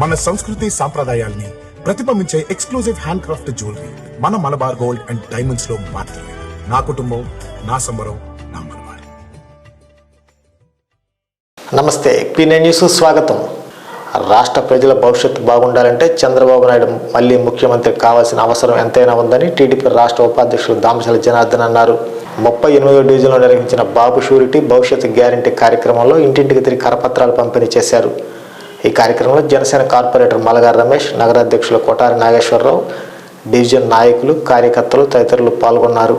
మన సంస్కృతి సాంప్రదాయాల్ని ప్రతిబింబించే ఎక్స్క్లూజివ్ హ్యాండ్ క్రాఫ్ట్ జ్యువెలరీ మన మలబార్ గోల్డ్ అండ్ డైమండ్స్ లో మాత్రమే. నా కుటుంబం, నా సంబరం, నా మలబార్. నమస్తే, పీనే న్యూస్ స్వాగతం. రాష్ట్ర ప్రజల భవిష్యత్తు బాగుండాలంటే చంద్రబాబు నాయుడు మళ్లీ ముఖ్యమంత్రి కావాల్సిన అవసరం ఎంతైనా ఉందని టీడీపీ రాష్ట్ర ఉపాధ్యక్షులు దామచర్ల జనార్దన్ అన్నారు. 38వ డివిజన్లో నిర్వహించిన బాబు షూరిటీ భవిష్యత్తు గ్యారంటీ కార్యక్రమంలో ఇంటింటికి తిరిగి కరపత్రాలు పంపిణీ చేశారు. ఈ కార్యక్రమంలో జనసేన కార్పొరేటర్ మలగారి రమేష్, నగరాధ్యక్షులు కొటారి నాగేశ్వరరావు, డివిజన్ నాయకులు, కార్యకర్తలు తదితరులు పాల్గొన్నారు.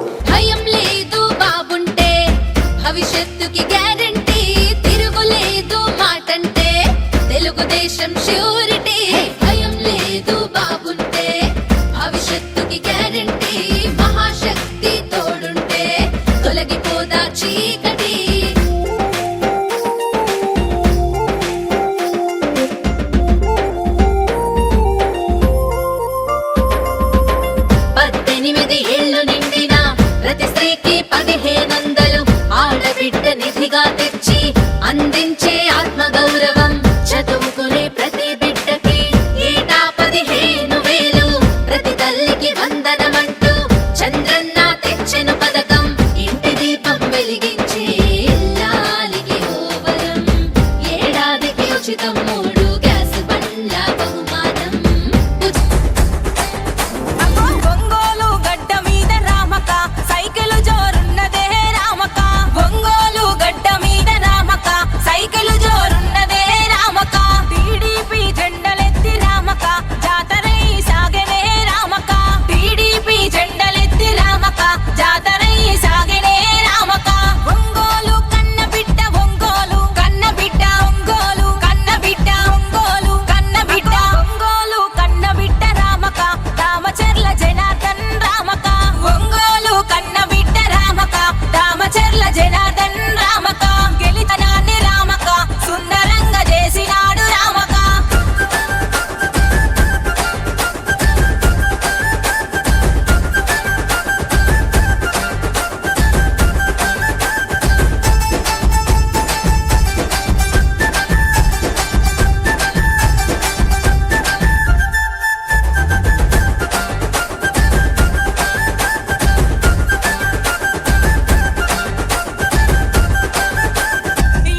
అందించే ఆత్మగౌరవం చదువుకునే ప్రతి బిడ్డకి ఏటా 15,000 ప్రతి తల్లికి వందనమంటూ చంద్రన్న తెచ్చెను పథకం. ఇంటి దీపం వెలిగించే ఇల్లాలికి ఓవరం, ఏడాదికి ఉచితం 3 గ్యాస్ బండ్ల బహుమానం. ఒంగోలు గడ్డ మీద రామక సైకిల్ జోరున్నదే రామక, ఒంగోలు గడ్డ మీద రామక సైకిల్ జోరున్నదే రామక, టీడీపీ జెండలెత్తి రామక జాతరై సాగనే రామక, టీడీపీ జెండలెత్తి రామక జాతరై సాగనే రామక. ఒంగోలు కన్నబిడ్డ, ఒంగోలు కన్నబిడ్డ, ఒంగోలు కన్నబిడ్డ, ఒంగోలు కన్నబిడ్డ, ఒంగోలు కన్నబిడ్డ రామక దామచర్ల జనార్దన్ రామక, ఒంగోలు కన్నబిడ్డ రామక దామచర్ల జనార్దన్ రామక, గెలితనాన్ని రామక సుందరంగా చేసినాడు రామక.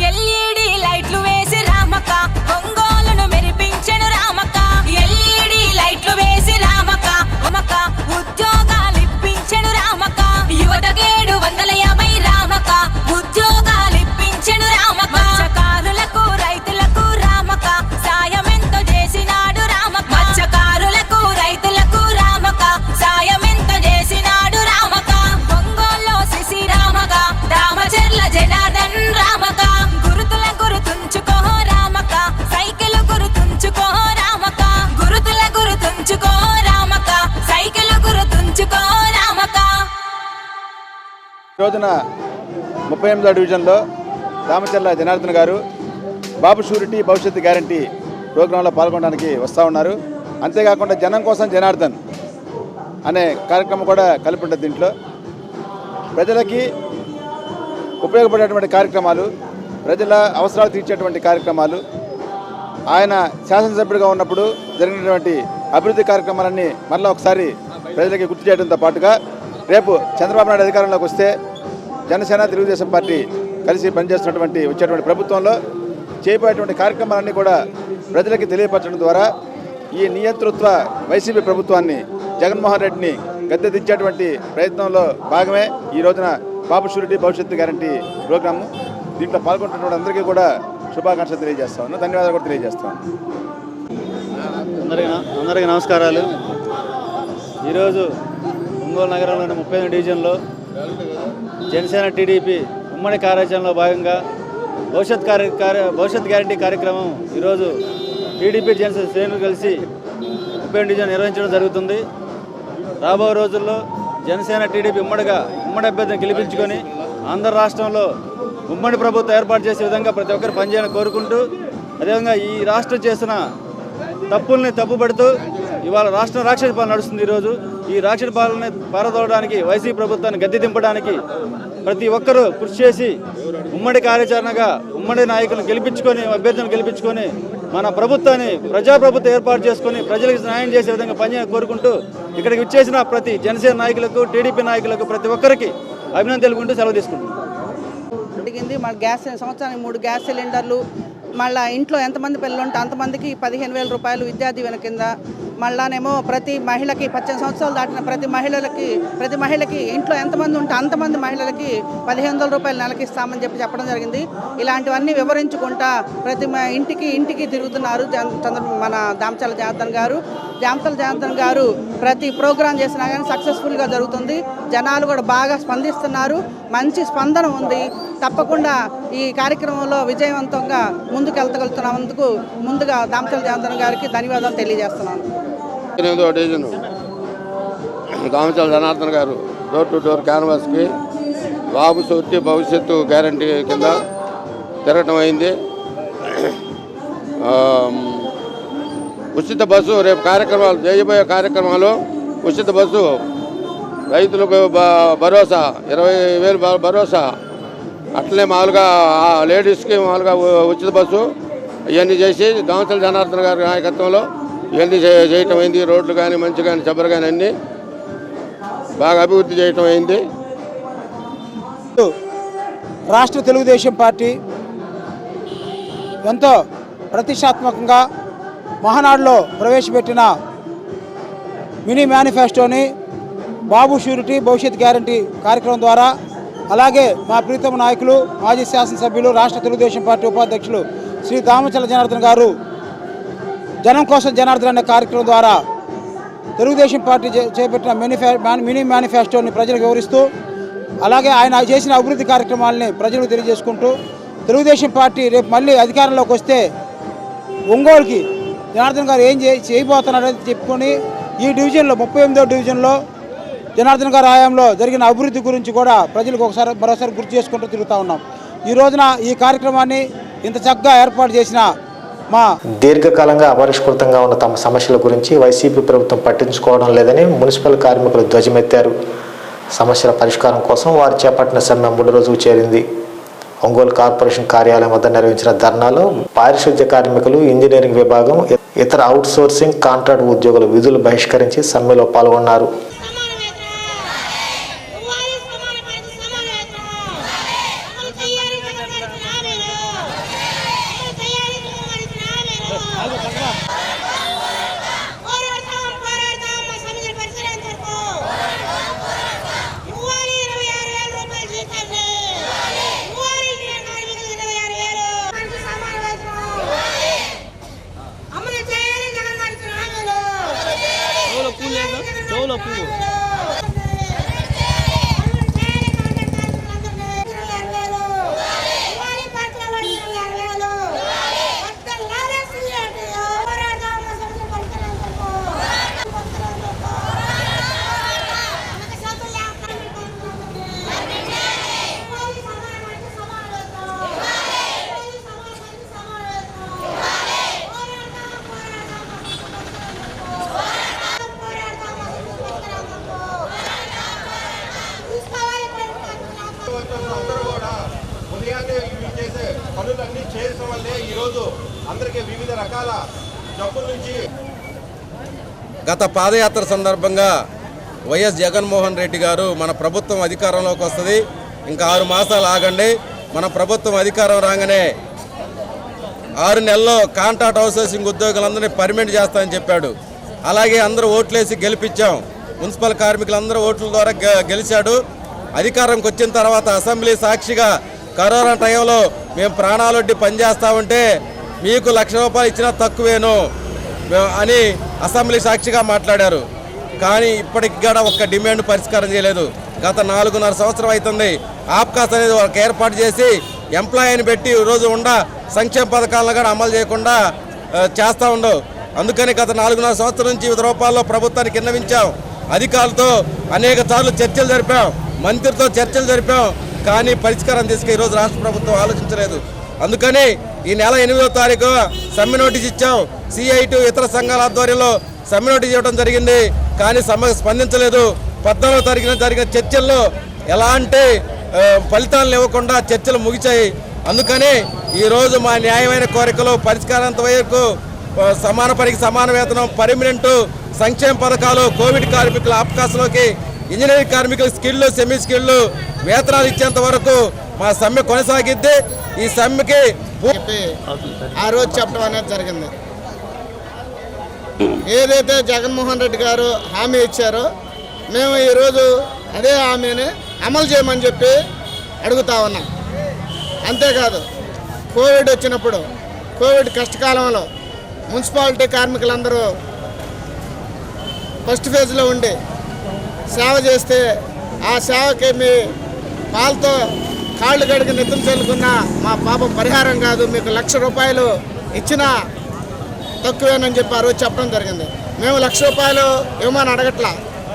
ఎల్ఈడి లైట్లు వేసి రామక ఒంగోలును మెరిపించెను రామక, ఎల్ఈడి లైట్లు వేసి రామక ఒమక ఉద్యోగాలు ఇప్పించెను రామక, యువతకి 750 రామక ఉద్యోగాలు ఇప్పించెను రామక, మత్స్యకారులకు రైతులకు రామక సాయమెంతో చేసినాడు రామక, మత్స్యకారులకు రైతులకు రామక సాయమెంతో చేసినాడు రామక. ఒంగోలులో సిసి రామక దామచర్ల జనార్దన్ రామక, గురుతుల గురుతుంచుకో రామక సైకిల్ గురుతుంచుకో రామక, గురుతుల గురుతుంచుకో రామక సైకిల్ గురుతుంచుకో రామక. ఈ రోజున 38వ డివిజన్లో దామచర్ల జనార్దన్ గారు బాబు షూరిటీ భవిష్యత్తు గ్యారంటీ ప్రోగ్రాంలో పాల్గొనడానికి వస్తూ ఉన్నారు. అంతేకాకుండా జనం కోసం జనార్దన్ అనే కార్యక్రమం కూడా కలిపి ఉంటుంది. దీంట్లో ప్రజలకి ఉపయోగపడేటువంటి కార్యక్రమాలు, ప్రజల అవసరాలు తీర్చేటువంటి కార్యక్రమాలు, ఆయన శాసనసభ్యుడిగా ఉన్నప్పుడు జరిగినటువంటి అభివృద్ధి కార్యక్రమాలన్నీ మరలా ఒకసారి ప్రజలకి గుర్తు చేయడంతో పాటుగా రేపు చంద్రబాబు నాయుడు అధికారంలోకి వస్తే జనసేన, తెలుగుదేశం పార్టీ కలిసి వచ్చేటువంటి ప్రభుత్వంలో చేయబోయేటువంటి కార్యక్రమాలన్నీ కూడా ప్రజలకి తెలియపరచడం ద్వారా ఈ నియంతృత్వ వైసీపీ ప్రభుత్వాన్ని, జగన్మోహన్ రెడ్డిని గద్దె దించేటువంటి ప్రయత్నంలో భాగమే ఈ రోజున బాబు షూరిటీ భవిష్యత్తు గ్యారంటీ ప్రోగ్రాము. దీంట్లో పాల్గొంటున్న అందరికీ కూడా శుభాకాంక్షలు తెలియజేస్తాను, ధన్యవాదాలు కూడా తెలియజేస్తాను. అందరికీ నమస్కారాలు. ఈరోజు ఒంగోలు నగరంలోని 38వ డివిజన్లో జనసేన టీడీపీ ఉమ్మడి కార్యాచరణలో భాగంగా భవిష్యత్ గ్యారంటీ కార్యక్రమం ఈరోజు టీడీపీ జనసేన శ్రేణులు కలిసి 38వ డివిజన్ నిర్వహించడం జరుగుతుంది. రాబోయే రోజుల్లో జనసేన టీడీపీ ఉమ్మడి అభ్యర్థిని గెలిపించుకొని ఆంధ్ర రాష్ట్రంలో ఉమ్మడి ప్రభుత్వం ఏర్పాటు చేసే విధంగా ప్రతి ఒక్కరు పనిచేయాలని కోరుకుంటూ, అదేవిధంగా ఈ రాష్ట్రం చేసిన తప్పుల్ని తప్పుపడుతూ ఇవాళ రాష్ట్రం రాక్షస పాలన నడుస్తుంది. ఈరోజు ఈ రాక్షస పాలన పారదోలడానికి, వైసీపీ ప్రభుత్వాన్ని గద్దె దింపడానికి ప్రతి ఒక్కరూ కృషి చేసి ఉమ్మడి కార్యాచరణగా ఉమ్మడి నాయకులను గెలిపించుకొని, అభ్యర్థులను గెలిపించుకొని మన ప్రభుత్వాన్ని ప్రజాప్రభుత్వం ఏర్పాటు చేసుకొని ప్రజలకు న్యాయం చేసే విధంగా పనిచేయాలని కోరుకుంటూ ఇక్కడికి వచ్చేసిన ప్రతి జనసేన నాయకులకు, టీడీపీ నాయకులకు, ప్రతి ఒక్కరికి అభినందన తెలుపుకుంటూ సెలవు తీసుకుంటున్నాం. అడిగింది మన సంవత్సరానికి 3 గ్యాస్ సిలిండర్లు, మళ్ళీ ఇంట్లో ఎంతమంది పిల్లలు ఉంటే అంతమందికి 15,000 రూపాయలు విద్యా దీవెన కింద, మళ్ళానేమో ప్రతి మహిళకి 18 సంవత్సరాలు దాటిన ప్రతి మహిళకి ఇంట్లో ఎంతమంది ఉంటే అంతమంది మహిళలకి 15,000 రూపాయలు నెలకి ఇస్తామని చెప్పడం జరిగింది. ఇలాంటివన్నీ వివరించుకుంటా ప్రతి ఇంటికి తిరుగుతున్నారు మన దామచల జనార్దన్ గారు ప్రతి ప్రోగ్రాం చేసినా కానీ సక్సెస్ఫుల్గా జరుగుతుంది. జనాలు కూడా బాగా స్పందిస్తున్నారు, మంచి స్పందన ఉంది. తప్పకుండా ఈ కార్యక్రమంలో విజయవంతంగా ముందుకెళ్తగలుగుతున్నందుకు ముందుగా దామచల జనార్దన్ గారికి ధన్యవాదాలు తెలియజేస్తున్నాను. 8వ డివిజన్ దామచల జనార్దన్ గారు డోర్ టు డోర్ క్యాన్వాస్కి బాబు సూర్తి భవిష్యత్తు గ్యారంటీ కింద తిరగటం అయింది. ఉచిత బస్సు రేపు కార్యక్రమాలు చేయబోయే కార్యక్రమాలు ఉచిత బస్సు, రైతులకు భరోసా 20,000 భరోసా, అట్లనే మామూలుగా లేడీస్కి మామూలుగా ఉచిత బస్సు ఇవన్నీ చేసి దామచల జనార్దన్ గారి నాయకత్వంలో ఇవన్నీ చేయటం అయింది. రోడ్లు కానీ మంచి కానీ చెబ్బరు కానీ అన్నీ బాగా అభివృద్ధి చేయటం అయింది. రాష్ట్ర తెలుగుదేశం పార్టీ ఎంతో ప్రతిష్టాత్మకంగా మహానాడులో ప్రవేశపెట్టిన మినీ మేనిఫెస్టోని బాబు షూరిటీ భవిష్యత్ గ్యారంటీ కార్యక్రమం ద్వారా, అలాగే మా ప్రీతమ నాయకులు మాజీ శాసనసభ్యులు రాష్ట్ర తెలుగుదేశం పార్టీ ఉపాధ్యక్షులు శ్రీ దామచల జనార్దన్ గారు జనం కోసం జనార్దన్ అనే కార్యక్రమం ద్వారా తెలుగుదేశం పార్టీ చేపట్టిన మినీ మేనిఫెస్టోని ప్రజలకు వివరిస్తూ, అలాగే ఆయన చేసిన అభివృద్ధి కార్యక్రమాలని ప్రజలకు తెలియజేసుకుంటూ, తెలుగుదేశం పార్టీ రేపు మళ్ళీ అధికారంలోకి వస్తే ఒంగోలుకి జనార్దన్ గారు ఏం చేయబోతున్నారని చెప్పుకొని ఈ డివిజన్లో 38వ డివిజన్లో జనార్దన్ గారి హయాంలో జరిగిన అభివృద్ధి గురించి కూడా ప్రజలకు మరోసారి గుర్తు చేసుకుంటూ తిరుగుతూ ఉన్నాం. ఈ రోజున ఈ కార్యక్రమాన్ని ఇంత చక్కగా ఏర్పాటు చేసిన దీర్ఘకాలంగా అపరిష్కృతంగా ఉన్న తమ సమస్యల గురించి వైసీపీ ప్రభుత్వం పట్టించుకోవడం లేదని మున్సిపల్ కార్మికులు ధ్వజమెత్తారు. సమస్యల పరిష్కారం కోసం వారు చేపట్టిన సమ్మె 3వ రోజుకు చేరింది. ఒంగోలు కార్పొరేషన్ కార్యాలయం వద్ద నిర్వహించిన ధర్నాలో పారిశుద్ధ్య కార్మికులు, ఇంజనీరింగ్ విభాగం, ఇతర అవుట్ సోర్సింగ్ కాంట్రాక్ట్ ఉద్యోగులు విధులు బహిష్కరించి సమ్మెలో పాల్గొన్నారు. గత పాదయాత్ర సందర్భంగా వైఎస్ జగన్మోహన్ రెడ్డి గారు మన ప్రభుత్వం అధికారంలోకి వస్తుంది, ఇంకా 6 మాసాలు ఆగండి, మన ప్రభుత్వం అధికారం రాగానే 6 నెలల్లో కాంట్రాక్ట్ అవుట్సోర్సింగ్ ఉద్యోగులందరినీ పర్మనెంట్ చేస్తామని చెప్పాడు. అలాగే అందరూ ఓట్లేసి గెలిపించాం. మున్సిపల్ కార్మికులందరూ ఓట్ల ద్వారా గెలిచాడు. అధికారంకి వచ్చిన తర్వాత అసెంబ్లీ సాక్షిగా కరోనా టైంలో మేము ప్రాణాలొడ్డి పనిచేస్తామంటే మీకు ₹1,00,000 ఇచ్చినా తక్కువేను అని అసెంబ్లీ సాక్షిగా మాట్లాడారు. కానీ ఇప్పటికి కూడా ఒక్క డిమాండ్ పరిష్కారం చేయలేదు. గత 4.5 సంవత్సరం అవుతుంది. ఆప్కాస్ అనేది వాళ్ళకి ఏర్పాటు చేసి ఎంప్లాయీని పెట్టి ఈరోజు సంక్షేమ పథకాలను కూడా అమలు చేయకుండా చేస్తూ ఉండవు. అందుకని గత 4.5 సంవత్సరం నుంచి వివిధ రూపాల్లో ప్రభుత్వానికి విన్నవించాం. అధికారులతో అనేక సార్లు చర్చలు జరిపాం, మంత్రితో చర్చలు జరిపాం. కానీ పరిష్కారం తీసుకు ఈరోజు రాష్ట్ర ప్రభుత్వం ఆలోచించలేదు. అందుకని ఈ నెల 8వ తారీఖు సమ్మె నోటీస్ ఇచ్చాం. CIT ఇతర సంఘాల ఆధ్వర్యంలో సమ్మె నోటీస్ ఇవ్వడం జరిగింది. కానీ సమ్మెకు స్పందించలేదు. 14వ తారీఖున జరిగిన చర్చల్లో ఎలాంటి ఫలితాలను ఇవ్వకుండా చర్చలు ముగిశాయి. అందుకని ఈరోజు మా న్యాయమైన కోరికలు పరిష్కారంత వరకు సమాన పనికి సమాన వేతనం, పర్మనెంట్ సంక్షేమ పథకాలు, కోవిడ్ కార్మికుల అవకాశంలోకి ఇంజనీరింగ్ కార్మికుల స్కిల్లు, సెమీ స్కిల్లు వేతనాలు ఇచ్చేంత వరకు మా సమ్మె కొనసాగిద్ది. ఈ సమ్మెకి ఆ రోజు చెప్పడం అనేది జరిగింది. ఏదైతే జగన్మోహన్ రెడ్డి గారు హామీ ఇచ్చారో మేము ఈరోజు అదే హామీని అమలు చేయమని చెప్పి అడుగుతా ఉన్నాం. అంతేకాదు కోవిడ్ వచ్చినప్పుడు, కోవిడ్ కష్టకాలంలో మున్సిపాలిటీ కార్మికులందరూ ఫస్ట్ ఫేజ్లో ఉండి సేవ చేస్తే ఆ సేవకి మీ పాలతో కాళ్ళు కడిగి నెత్తులు చల్లుకున్న మా పాపం పరిహారం కాదు, మీకు ₹1,00,000 ఇచ్చినా తక్కువేనని చెప్పి ఆ రోజు చెప్పడం జరిగింది. మేము ₹1,00,000 ఇవ్వమని అడగట్లా,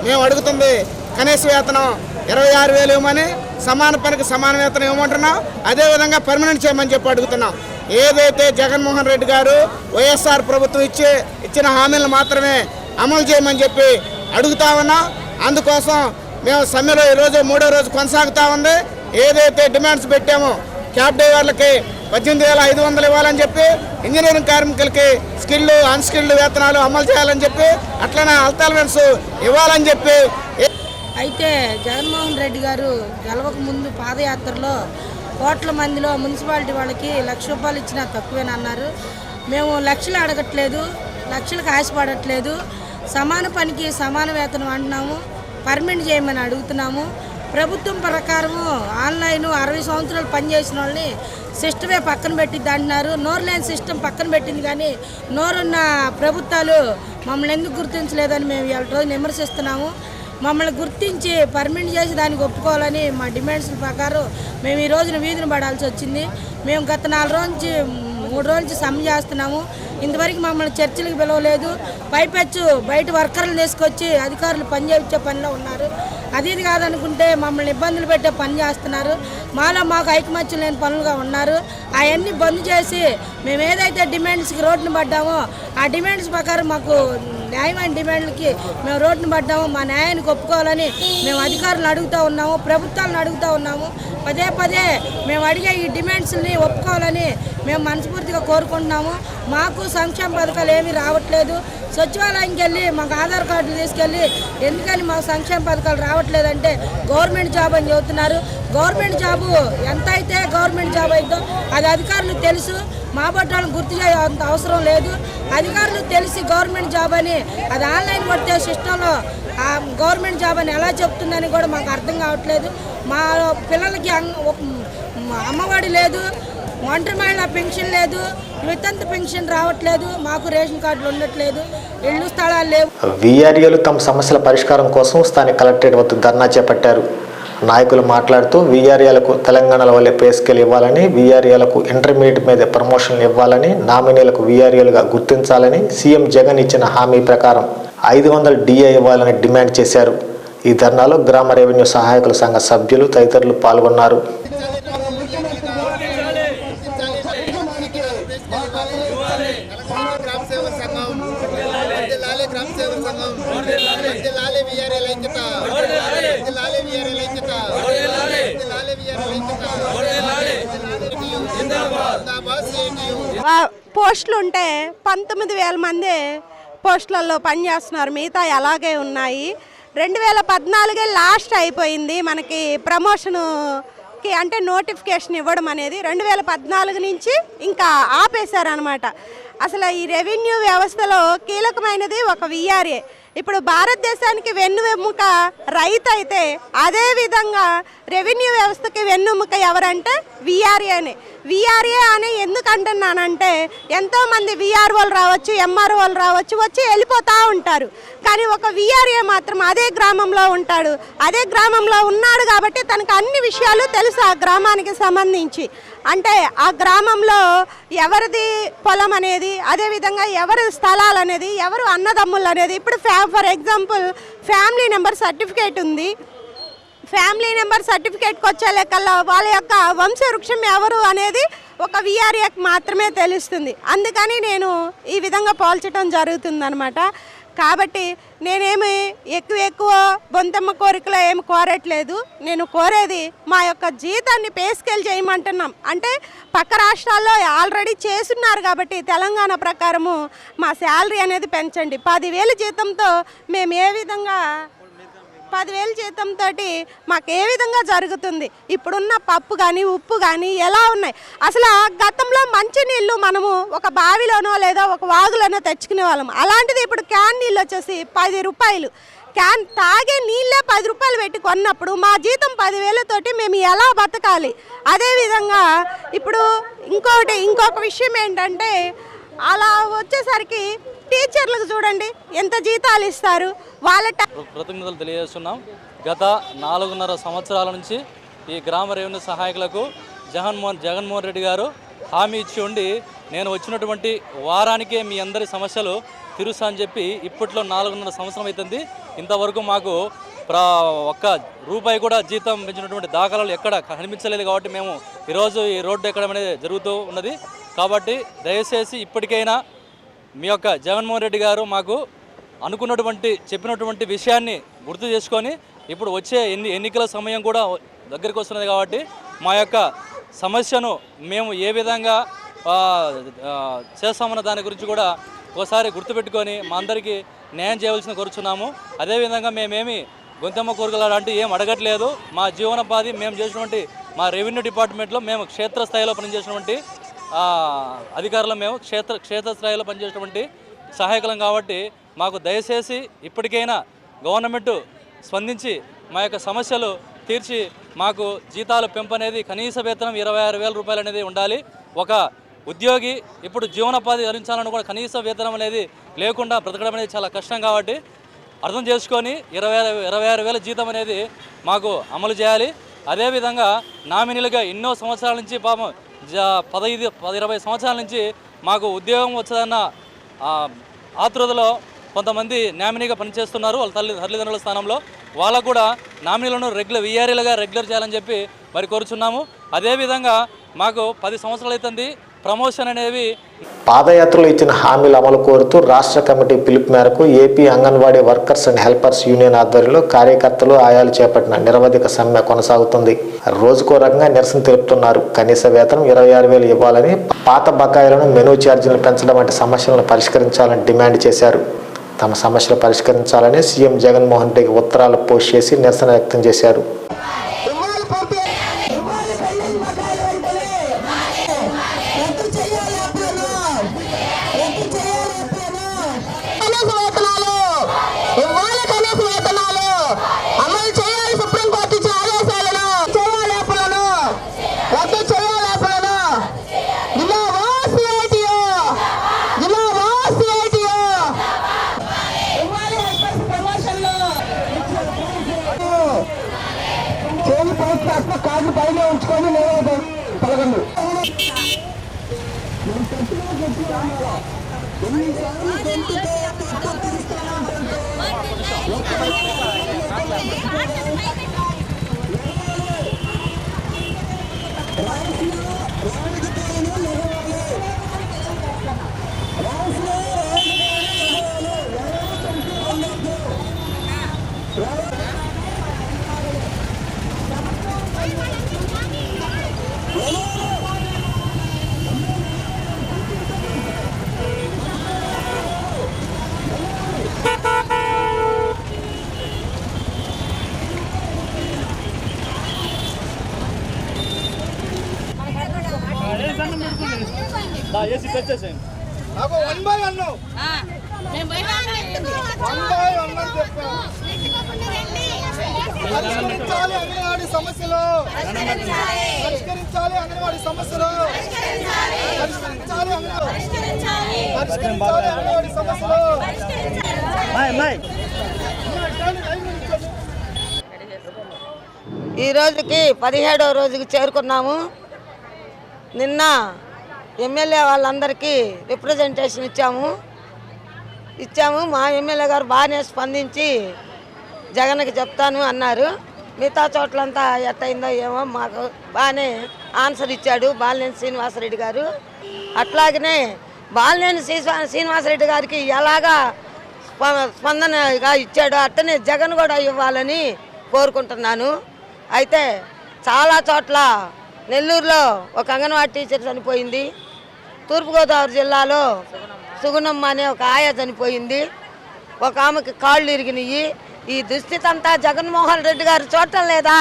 మేము అడుగుతుంది కనీస వేతనం 26,000 ఇవ్వమని, సమాన పనికి సమాన వేతనం ఇవ్వమంటున్నాం. అదేవిధంగా పర్మనెంట్ చేయమని చెప్పి అడుగుతున్నాం. ఏదైతే జగన్మోహన్ రెడ్డి గారు వైఎస్ఆర్ ప్రభుత్వం ఇచ్చిన హామీలను మాత్రమే అమలు చేయమని చెప్పి అడుగుతా ఉన్నాం. అందుకోసం మేము సమ్మెలో ఈరోజు 3వ రోజు కొనసాగుతూ ఉంది. ఏదైతే డిమాండ్స్ పెట్టామో క్యాబ్ డ్రైవర్లకి 18,500 ఇవ్వాలని చెప్పి, ఇంజనీరింగ్ కార్మికులకి స్కిల్లు, అన్స్కిల్డ్ వేతనాలు అమలు చేయాలని చెప్పి, అట్లనే హెల్త్ అలవెన్స్ ఇవ్వాలని చెప్పి. అయితే జగన్మోహన్ రెడ్డి గారు గెలవక ముందు పాదయాత్రలో కోట్ల మందిలో మున్సిపాలిటీ వాళ్ళకి ₹1,00,000 ఇచ్చినా తక్కువేనన్నారు. మేము లక్షలు అడగట్లేదు, లక్షలకు ఆశపడట్లేదు, సమాన పనికి సమాన వేతనం అంటున్నాము, పర్మనెంట్ చేయమని అడుగుతున్నాము. ప్రభుత్వం ప్రకారము ఆన్లైన్ 60 సంవత్సరాలు పనిచేసిన వాళ్ళని సిస్టమే పక్కన పెట్టిద్ది అంటున్నారు. నోరు లేని సిస్టమ్ పక్కన పెట్టింది, కానీ నోరున్న ప్రభుత్వాలు మమ్మల్ని ఎందుకు గుర్తించలేదని మేము ఇవాళ రోజు విమర్శిస్తున్నాము. మమ్మల్ని గుర్తించి పర్మనెంట్ చేసి దానికి ఒప్పుకోవాలని మా డిమాండ్స్ ప్రకారం మేము ఈ రోజున వీధిని పడాల్సి వచ్చింది. మేము గత 3 రోజుల నుంచి సమ్మె చేస్తున్నాము. ఇంతవరకు మమ్మల్ని చర్చలకు పిలవలేదు. పైపెచ్చు బయట వర్కర్లు తీసుకొచ్చి అధికారులు పని చేయించే పనిలో ఉన్నారు. అది కాదనుకుంటే మమ్మల్ని ఇబ్బందులు పెట్టే పని చేస్తున్నారు. మాకు ఐకమత్యం లేని పనులుగా ఉన్నారు. అవన్నీ బంద్ చేసి మేము ఏదైతే డిమాండ్స్కి రోడ్డును పడ్డామో ఆ డిమాండ్స్ ప్రకారం మాకు న్యాయమైన డిమాండ్లకి మేము రోడ్డును పడ్డాము. మా న్యాయానికి ఒప్పుకోవాలని మేము అధికారులను అడుగుతూ ఉన్నాము, ప్రభుత్వాలను అడుగుతూ ఉన్నాము. పదే మేము అడిగే ఈ డిమాండ్స్ని ఒప్పుకోవాలని మేము మనస్ఫూర్తిగా కోరుకుంటున్నాము. మాకు సంక్షేమ పథకాలు ఏమీ రావట్లేదు. సచివాలయంకి వెళ్ళి మాకు ఆధార్ కార్డులు తీసుకెళ్ళి ఎందుకని మాకు సంక్షేమ పథకాలు రావట్లేదంటే గవర్నమెంట్ జాబ్ అని చెబుతున్నారు. గవర్నమెంట్ జాబు ఎంత అయితే గవర్నమెంట్ జాబ్ అయిద్దో అది అధికారులు తెలుసు. మా బట్టాలను గుర్తు చేయాల్సిన అవసరం లేదు. అధికారులు తెలిసి గవర్నమెంట్ జాబ్ అని అది ఆన్లైన్ కొడితే సిస్టంలో ఆ గవర్నమెంట్ జాబ్ అని ఎలా చెప్తుందని కూడా మాకు అర్థం కావట్లేదు. మా పిల్లలకి అమ్మఒడి లేదు, ఒంటరి మహిళ పెన్షన్ లేదు, వితంతు పెన్షన్ రావట్లేదు, మాకు రేషన్ కార్డులు ఉండట్లేదు, ఇళ్ళు స్థలాలు లేవు. వీఆర్ఏలు తమ సమస్యల పరిష్కారం కోసం స్థానిక కలెక్టరేట్ వద్ద ధర్నా చేపట్టారు. నాయకులు మాట్లాడుతూ వీఆర్ఏలకు తెలంగాణలో వల్లే పే స్కేల్ ఇవ్వాలని, వీఆర్ఏలకు ఇంటర్మీడియట్ మీద ప్రమోషన్లు ఇవ్వాలని, నామినీలకు వీఆర్ఏలుగా గుర్తించాలని, సీఎం జగన్ ఇచ్చిన హామీ ప్రకారం 500 DA ఇవ్వాలని డిమాండ్ చేశారు. ఈ ధర్నాలో గ్రామ రెవెన్యూ సహాయకుల సంఘ సభ్యులు తదితరులు పాల్గొన్నారు. పోస్టులు ఉంటే 19,000 మంది పోస్టులలో పనిచేస్తున్నారు, మిగతా అలాగే ఉన్నాయి. 2014 లాస్ట్ అయిపోయింది మనకి ప్రమోషన్కి, అంటే నోటిఫికేషన్ ఇవ్వడం అనేది 2014 నుంచి ఇంకా ఆపేశారనమాట. అసలు ఈ రెవెన్యూ వ్యవస్థలో కీలకమైనది ఒక వీఆర్ఏ. ఇప్పుడు భారతదేశానికి వెన్నుముక రైతు అయితే అదేవిధంగా రెవెన్యూ వ్యవస్థకి వెన్నుముక ఎవరంటే వీఆర్ఏనే. వీఆర్ఏ అని ఎందుకు అంటున్నానంటే ఎంతోమంది వీఆర్ఓలు రావచ్చు, ఎంఆర్ఓలు రావచ్చు, వచ్చి వెళ్ళిపోతూ ఉంటారు. కానీ ఒక వీఆర్ఏ మాత్రం అదే గ్రామంలో ఉంటాడు. అదే గ్రామంలో ఉన్నాడు కాబట్టి తనకు అన్ని విషయాలు తెలుసు ఆ గ్రామానికి సంబంధించి. అంటే ఆ గ్రామంలో ఎవరిది పొలం అనేది, అదేవిధంగా ఎవరి స్థలాలు అనేది, ఎవరు అన్నదమ్ములు అనేది. ఇప్పుడు for example family number certificate ఉంది. ఫ్యామిలీ నెంబర్ సర్టిఫికేట్కి వచ్చే లెక్కల్లో వాళ్ళ యొక్క వంశవృక్షం ఎవరు అనేది ఒక వీఆర్ఏకి మాత్రమే తెలుస్తుంది. అందుకని నేను ఈ విధంగా పోల్చడం జరుగుతుందన్నమాట. కాబట్టి నేనేమి ఎక్కువ బొంతమ్మ కోరికలో ఏమి కోరట్లేదు. నేను కోరేది మా యొక్క జీతాన్ని పే స్కేల్ చేయమంటున్నాం. అంటే పక్క రాష్ట్రాల్లో ఆల్రెడీ చేస్తున్నారు కాబట్టి తెలంగాణ ప్రకారము మా శాలరీ అనేది పెంచండి. 10,000 జీతంతో మేము ఏ విధంగా 10,000 జీతంతో మాకు ఏ విధంగా జరుగుతుంది? ఇప్పుడున్న పప్పు కానీ ఉప్పు కానీ ఎలా ఉన్నాయి? అసలు గతంలో మంచినీళ్ళు మనము ఒక బావిలోనో లేదా ఒక వాగులోనో తెచ్చుకునే వాళ్ళం. అలాంటిది ఇప్పుడు క్యాన్ నీళ్ళు వచ్చేసి 10 రూపాయలు. క్యాన్ తాగే నీళ్ళే 10 రూపాయలు పెట్టి కొన్నప్పుడు మా జీతం 10,000 తోటి మేము ఎలా బతకాలి? అదేవిధంగా ఇప్పుడు ఇంకొక విషయం ఏంటంటే అలా వచ్చేసరికి టీచర్లకు చూడండి ఎంత జీతాలు ఇస్తారు. వాళ్ళ కృతజ్ఞతలు తెలియజేస్తున్నాం. గత 4.5 సంవత్సరాల నుంచి ఈ గ్రామ రెవెన్యూ సహాయకులకు జగన్మోహన్ రెడ్డి గారు హామీ ఇచ్చి ఉండి నేను వచ్చినటువంటి వారానికే మీ అందరి సమస్యలు తీరుస్తా అని చెప్పి ఇప్పట్లో 4.5 సంవత్సరం అవుతుంది. ఇంతవరకు మాకు ఒక్క రూపాయి కూడా జీతం పెంచినటువంటి దాఖలాలు ఎక్కడ కనిపించలేదు. కాబట్టి మేము ఈరోజు ఈ రోడ్డు ఎక్కడం అనేది జరుగుతూ ఉన్నది. కాబట్టి దయచేసి ఇప్పటికైనా మీ యొక్క జగన్మోహన్ రెడ్డి గారు మాకు చెప్పినటువంటి విషయాన్ని గుర్తు చేసుకొని ఇప్పుడు వచ్చే ఎన్నికల సమయం కూడా దగ్గరికి వస్తున్నది. కాబట్టి మా యొక్క సమస్యను మేము ఏ విధంగా చేస్తామన్న దాని గురించి కూడా ఒకసారి గుర్తుపెట్టుకొని మా అందరికీ న్యాయం చేయవలసిన కోరుచున్నాము. అదేవిధంగా మేమేమి గొంతమ్మ కోరికలు అలాంటివి ఏం అడగట్లేదు. మా జీవనోపాధి మేము చేసినటువంటి మా రెవెన్యూ డిపార్ట్మెంట్లో మేము క్షేత్రస్థాయిలో పనిచేసినటువంటి అధికారులు, మేము క్షేత్రస్థాయిలో పనిచేసినటువంటి సహాయకులం. కాబట్టి మాకు దయచేసి ఇప్పటికైనా గవర్నమెంట్ స్పందించి మా యొక్క సమస్యలు తీర్చి మాకు జీతాలు పెంపు అనేది కనీస వేతనం 26,000 రూపాయలు అనేది ఉండాలి. ఒక ఉద్యోగి ఇప్పుడు జీవనోపాధి ధరించాలని కూడా కనీస వేతనం అనేది లేకుండా బ్రతకడం అనేది చాలా కష్టం. కాబట్టి అర్థం చేసుకొని 26,000 జీతం అనేది మాకు అమలు చేయాలి. అదేవిధంగా నామినీలుగా ఎన్నో సంవత్సరాల నుంచి పాపం 10-20 సంవత్సరాల నుంచి మాకు ఉద్యోగం వచ్చదన్న ఆతృతలో కొంతమంది నామినీగా పనిచేస్తున్నారు. వాళ్ళ తల్లిదండ్రుల స్థానంలో వాళ్ళకు కూడా నామినీలను వీఆర్ఏలుగా రెగ్యులర్ చేయాలని చెప్పి మరి కోరుచున్నాము. అదేవిధంగా మాకు 10 సంవత్సరాలు అవుతుంది ప్రమోషన్ అనేవి. పాదయాత్రలో ఇచ్చిన హామీల అమలు కోరుతూ రాష్ట్ర కమిటీ పిలుపు మేరకు AP anganwadi workers and helpers union ఆధ్వర్యంలో కార్యకర్తలు ఆయాలు చేపట్టిన నిరవధిక సమ్మె కొనసాగుతుంది. రోజుకో రకంగా నిరసన తెలుపుతున్నారు. కనీస వేతనం 26,000 ఇవ్వాలని, పాత బకాయిలను, మెనూ ఛార్జీలను పెంచడం వంటి సమస్యలను పరిష్కరించాలని డిమాండ్ చేశారు. తమ సమస్యలు పరిష్కరించాలని సీఎం జగన్మోహన్ రెడ్డికి ఉత్తరాలు పోస్ట్ చేసి నిరసన వ్యక్తం చేశారు. నాకు 1 by 1 పరిష్కరించాలి అంగన్వాడీ సమస్యలు, పరిష్కరించాలి అంగన్వాడీ సమస్యలు, పరిష్కరించాలి అంగన్వాడీ సమస్యలు. ఈ రోజుకి 17వ రోజుకి చేరుకున్నాము. నిన్న ఎమ్మెల్యే వాళ్ళందరికీ రిప్రజెంటేషన్ ఇచ్చాము. మా ఎమ్మెల్యే గారు బాగానే స్పందించి జగన్కి చెప్తాను అన్నారు. మిగతా చోట్లంతా ఎట్టయిందో ఏమో మాకు బాగానే ఆన్సర్ ఇచ్చాడు బాలినేని శ్రీనివాసరెడ్డి గారు. అట్లాగనే బాలినేని శ్రీనివాసరెడ్డి గారికి ఎలాగా స్పందనగా ఇచ్చాడు, అట్టనే జగన్ కూడా ఇవ్వాలని కోరుకుంటున్నాను. అయితే చాలా చోట్ల నెల్లూరులో ఒక అంగన్వాడీ టీచర్ చనిపోయింది, తూర్పుగోదావరి జిల్లాలో సుగుణమ్మ అనే ఒక ఆయా చనిపోయింది, ఒక ఆమెకి కాళ్ళు ఇరిగినాయి. ఈ దుస్థితి అంతా జగన్మోహన్ రెడ్డి గారు చూడటం లేదా?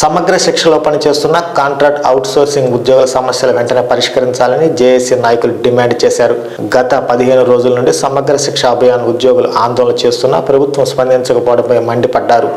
సమగ్ర శిక్షలో పనిచేస్తున్న కాంట్రాక్ట్ అవుట్సోర్సింగ్ ఉద్యోగుల సమస్యలు వెంటనే పరిష్కరించాలని జేఏసీ నాయకులు డిమాండ్ చేశారు. గత 15 రోజుల నుండి సమగ్ర శిక్ష అభియాన్ ఉద్యోగులు ఆందోళన చేస్తున్నా ప్రభుత్వం స్పందించకపోవడంపై మండిపడ్డారు.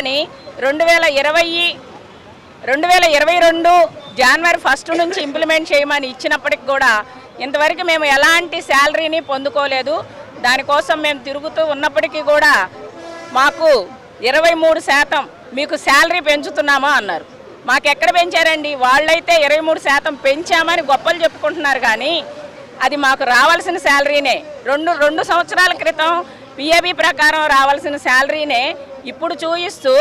అని 2022 జనవరి 1 నుంచి ఇంప్లిమెంట్ చేయమని ఇచ్చినప్పటికి కూడా ఇంతవరకు మేము ఎలాంటి శాలరీని పొందుకోలేదు. దానికోసం మేము తిరుగుతూ ఉన్నప్పటికీ కూడా మాకు 23% మీకు శాలరీ పెంచుతున్నామా అన్నారు. మాకు ఎక్కడ పెంచారండి? వాళ్ళైతే 23% పెంచామని గొప్పలు చెప్పుకుంటున్నారు, కానీ అది మాకు రావాల్సిన శాలరీనే. రెండు సంవత్సరాల క్రితం పిఏబి ప్రకారం రావాల్సిన శాలరీనే ఇప్పుడు చూయిస్తూ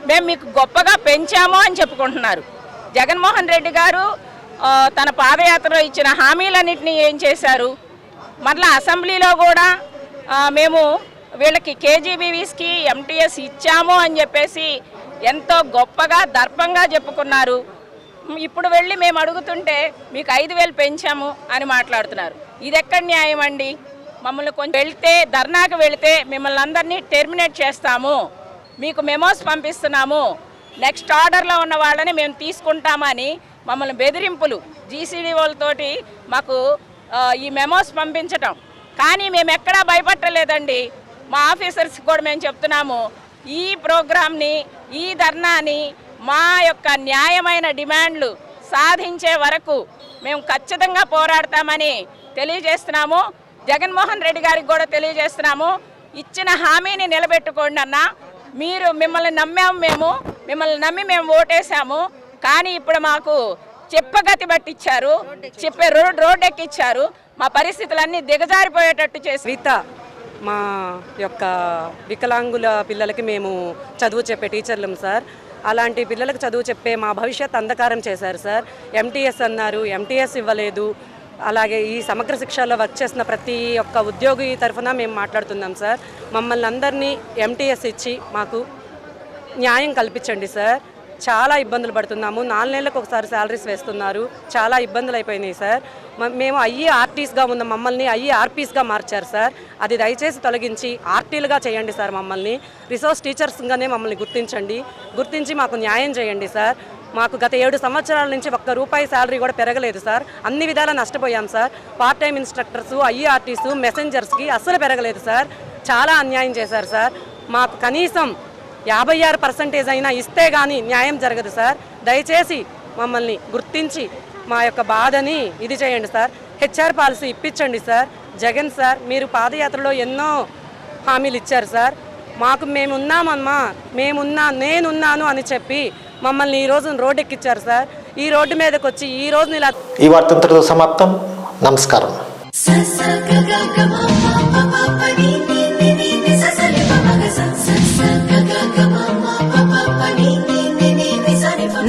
మేము మీకు గొప్పగా పెంచాము అని చెప్పుకుంటున్నారు. జగన్మోహన్ రెడ్డి గారు తన పాదయాత్రలో ఇచ్చిన హామీలన్నింటినీ ఏం చేశారు? మరలా అసెంబ్లీలో కూడా మేము వీళ్ళకి కేజీబీవీస్కి ఎంటీఎస్ ఇచ్చాము అని చెప్పేసి ఎంతో గొప్పగా దర్పంగా చెప్పుకున్నారు. ఇప్పుడు వెళ్ళి మేము అడుగుతుంటే మీకు 5,000 పెంచాము అని మాట్లాడుతున్నారు. ఇది ఎక్కడ న్యాయం అండి? మమ్మల్ని కొంచెం వెళ్తే ధర్నాకు వెళితే మిమ్మల్ని అందరినీ టెర్మినేట్ చేస్తాము, మీకు మెమోస్ పంపిస్తున్నాము, నెక్స్ట్ ఆర్డర్లో ఉన్న వాళ్ళని మేము తీసుకుంటామని మమ్మల్ని బెదిరింపులు జీసీడీ వాళ్ళతోటి మాకు ఈ మెమోస్ పంపించటం. కానీ మేము ఎక్కడా భయపడలేదండి. మా ఆఫీసర్స్ కూడా మేము చెప్తున్నాము, ఈ ప్రోగ్రామ్ని, ఈ ధర్నాని, మా యొక్క న్యాయమైన డిమాండ్లు సాధించే వరకు మేము ఖచ్చితంగా పోరాడతామని తెలియజేస్తున్నాము. జగన్మోహన్ రెడ్డి గారికి కూడా తెలియజేస్తున్నాము, ఇచ్చిన హామీని నిలబెట్టుకోండి అన్న. మిమ్మల్ని నమ్మాము, మిమ్మల్ని నమ్మి మేము ఓటేసాము, కానీ ఇప్పుడు మాకు చెప్పగతి పట్టించారు, రోడ్ ఎక్కిచ్చారు, మా పరిస్థితులన్నీ దిగజారిపోయేటట్టు చేసి. మా యొక్క వికలాంగుల పిల్లలకి మేము చదువు చెప్పే టీచర్లం సార్. అలాంటి పిల్లలకు చదువు చెప్పే మా భవిష్యత్ అంధకారం చేశారు సార్. ఎంటీఎస్ అన్నారు, ఎంటీఎస్ ఇవ్వలేదు. అలాగే ఈ సమగ్ర శిక్షలో వర్క్ చేసిన ప్రతి ఒక్క ఉద్యోగి తరఫున మేము మాట్లాడుతున్నాం సార్. మమ్మల్ని అందరినీ ఎంటీఎస్ ఇచ్చి మాకు న్యాయం కల్పించండి సార్. చాలా ఇబ్బందులు పడుతున్నాము. 4 నెలలకు ఒకసారి శాలరీస్ వేస్తున్నారు. చాలా ఇబ్బందులు అయిపోయినాయి సార్. మేము ఆర్టీస్గా ఉన్న మమ్మల్ని ఆర్పీస్గా మార్చారు సార్. అది దయచేసి తొలగించి ఆర్టీలుగా చేయండి సార్. మమ్మల్ని రిసోర్స్ టీచర్స్గానే మమ్మల్ని గుర్తించి మాకు న్యాయం చేయండి సార్. మాకు గత 7 సంవత్సరాల నుంచి ₹1 శాలరీ కూడా పెరగలేదు సార్. అన్ని విధాలా నష్టపోయాం సార్. పార్ట్ టైం ఇన్స్ట్రక్టర్సు, ఐఆర్టీసు, మెసెంజర్స్కి అస్సలు పెరగలేదు సార్. చాలా అన్యాయం చేశారు సార్. మాకు కనీసం 56% అయినా ఇస్తే కానీ న్యాయం జరగదు సార్. దయచేసి మమ్మల్ని గుర్తించి మా యొక్క బాధని ఇది చేయండి సార్. హెచ్ఆర్ పాలసీ ఇప్పించండి సార్. జగన్ సార్, మీరు పాదయాత్రలో ఎన్నో హామీలు ఇచ్చారు సార్. మాకు నేనున్నాను అని చెప్పి మమ్మల్ని ఈ రోజు రోడ్డు ఎక్కించారు సార్. ఈ రోడ్డు మీదకి వచ్చి ఈ రోజు ఇలా. ఈ వార్తంతో సమాప్తం. నమస్కారం.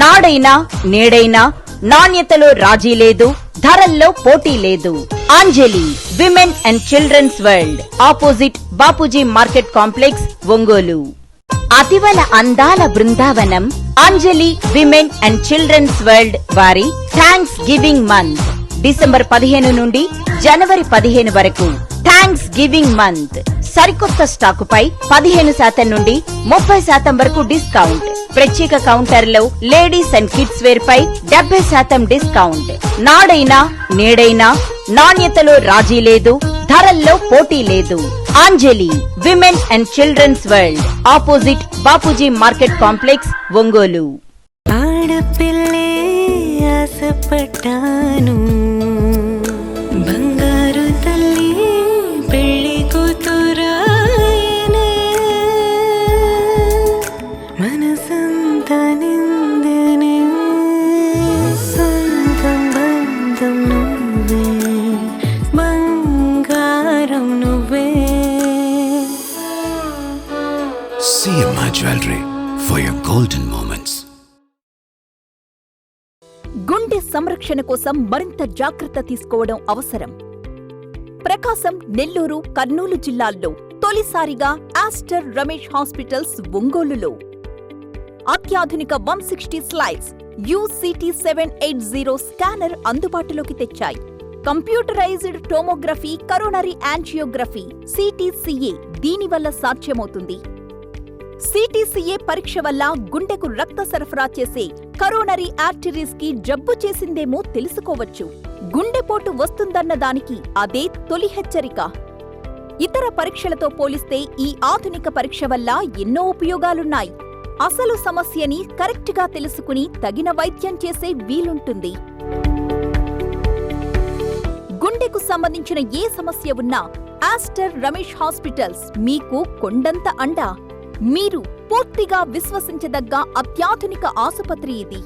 నాడైనా నేడైనా నాణ్యతలో రాజీ లేదు, ధరల్లో పోటీ లేదు. Anjali women and children's world, opposite Bapuji market complex, Ongole. అతివల అందాల బృందావనం Anjali women and children's world వారి థ్యాంక్స్ గివింగ్ మంత్ డిసెంబర్ 15 నుండి జనవరి 15 వరకు. థ్యాంక్స్ గివింగ్ మంత్ సరికొత్త స్టాకుపై 15% నుండి 30% వరకు డిస్కౌంట్. ప్రత్యేక కౌంటర్లో లేడీస్ అండ్ కిడ్స్ వేర్ పై 70% డిస్కౌంట్. నాడైనా నేడైనా నాణ్యతలో రాజీ లేదు, ధరల్లో పోటీ లేదు. Anjali women and children's world, opposite Bapuji market complex, Ongole. ఆడపిల్లే ఆశపడ్డాను, బంగారు తల్లి పెళ్లి కూతురాయనే. Jewelry for your golden moments. గుండె సంరక్షణ కోసం మరింత జాగ్రత్త తీసుకోవడం అవసరం. ప్రకాశం, నెల్లూరు, కర్నూలు జిల్లాల్లో తొలిసారిగా ఆస్టర్ రమేష్ హాస్పిటల్స్ ఒంగోలులో అత్యాధునిక 160 స్లైడ్స్ UCT 780 స్కానర్ అందుబాటులోకి తెచ్చాయి. Computerised tomography, coronary angiography, CTCA దీనివల్ల సాధ్యమవుతుంది. CTCA పరీక్ష వల్ల గుండెకు రక్త సరఫరా చేసే కరోనరీ ఆర్టరీస్ కి జబ్బు చేసిందేమో తెలుసుకోవచ్చు. గుండెపోటు వస్తుందన్న దానికి అదే తొలి హెచ్చరిక. ఇతర పరీక్షలతో పోలిస్తే ఈ ఆధునిక పరీక్ష వల్ల ఎన్నో ఉపయోగాలున్నాయి. అసలు సమస్యని కరెక్ట్గా తెలుసుకుని తగిన వైద్యం చేసే వీలుంటుంది. గుండెకు సంబంధించిన ఏ సమస్య ఉన్నా ఆస్టర్ రమేష్ హాస్పిటల్స్ మీకు కొండంత అండ. మీరు పూర్తిగా విశ్వసించదగ్గ అత్యాధునిక ఆసుపత్రి ఇది.